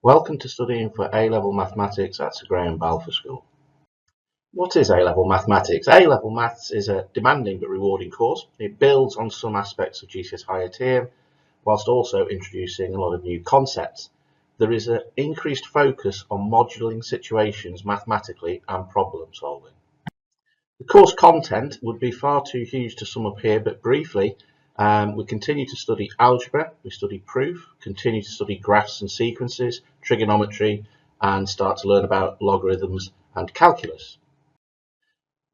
Welcome to studying for A-level mathematics at Sir Graham Balfour School. What is A-level mathematics? A-level maths is a demanding but rewarding course. It builds on some aspects of GCSE higher tier, whilst also introducing a lot of new concepts. There is an increased focus on modelling situations mathematically and problem solving. The course content would be far too huge to sum up here, but briefly, we continue to study algebra, we study proof, continue to study graphs and sequences, trigonometry, and start to learn about logarithms and calculus.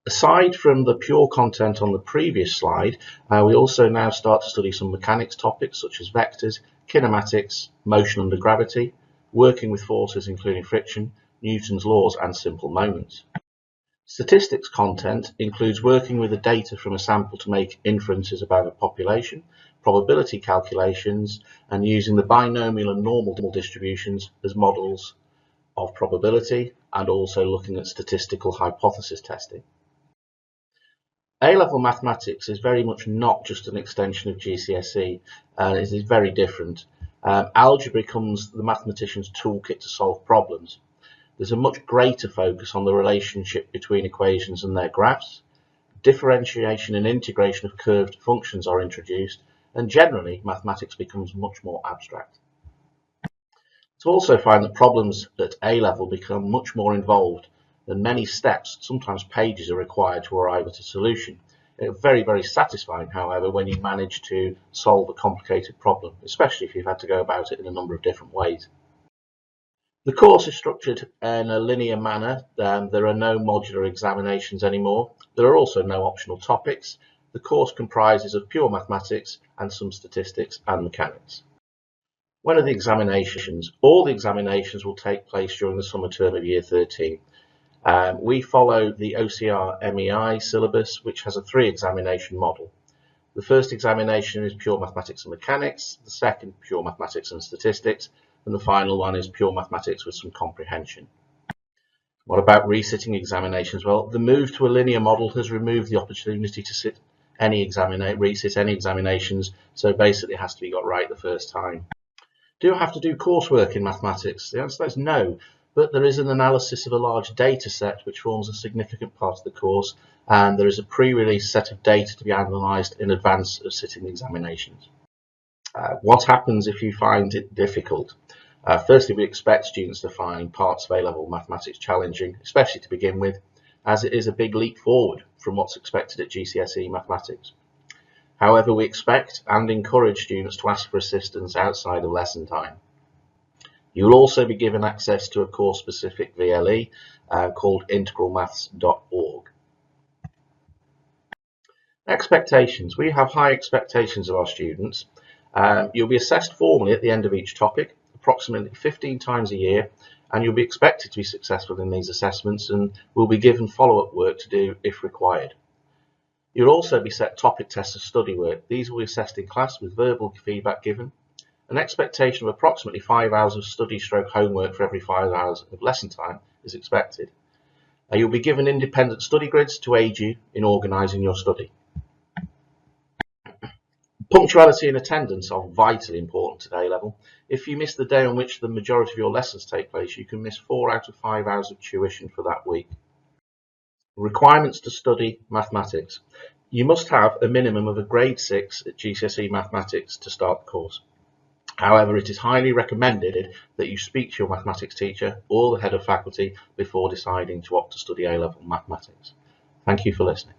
Aside from the pure content on the previous slide, we also now start to study some mechanics topics such as vectors, kinematics, motion under gravity, working with forces including friction, Newton's laws and simple moments. Statistics content includes working with the data from a sample to make inferences about a population, probability calculations, and using the binomial and normal distributions as models of probability, and also looking at statistical hypothesis testing. A-level mathematics is very much not just an extension of GCSE, and it is very different. Algebra becomes the mathematician's toolkit to solve problems. There's a much greater focus on the relationship between equations and their graphs. Differentiation and integration of curved functions are introduced, and generally mathematics becomes much more abstract. To also find that problems at A-level become much more involved, and many steps, sometimes pages, are required to arrive at a solution. It's very, very satisfying, however, when you manage to solve a complicated problem, especially if you've had to go about it in a number of different ways. The course is structured in a linear manner. There are no modular examinations anymore. There are also no optional topics. The course comprises of pure mathematics and some statistics and mechanics. When are the examinations? All the examinations will take place during the summer term of Year 13. We follow the OCR MEI syllabus, which has a 3-examination model. The first examination is pure mathematics and mechanics, the second pure mathematics and statistics, and the final one is pure mathematics with some comprehension. What about resitting examinations? Well, the move to a linear model has removed the opportunity to resit any examinations, so basically it has to be got right the first time. Do I have to do coursework in mathematics? The answer is no, but there is an analysis of a large data set which forms a significant part of the course, and there is a pre-release set of data to be analysed in advance of sitting the examinations. What happens if you find it difficult? Firstly, we expect students to find parts of A-level mathematics challenging, especially to begin with, as it is a big leap forward from what's expected at GCSE mathematics. However, we expect and encourage students to ask for assistance outside of lesson time. You will also be given access to a course-specific VLE called integralmaths.org. Expectations. We have high expectations of our students. You'll be assessed formally at the end of each topic, approximately 15 times a year, and you'll be expected to be successful in these assessments and will be given follow-up work to do if required. You'll also be set topic tests of study work. These will be assessed in class with verbal feedback given. An expectation of approximately 5 hours of study/homework for every 5 hours of lesson time is expected. You'll be given independent study grids to aid you in organising your study. Punctuality and attendance are vitally important at A-level. If you miss the day on which the majority of your lessons take place, you can miss 4 out of 5 hours of tuition for that week. Requirements to study mathematics. You must have a minimum of a grade 6 at GCSE mathematics to start the course. However, it is highly recommended that you speak to your mathematics teacher or the head of faculty before deciding to opt to study A-level mathematics. Thank you for listening.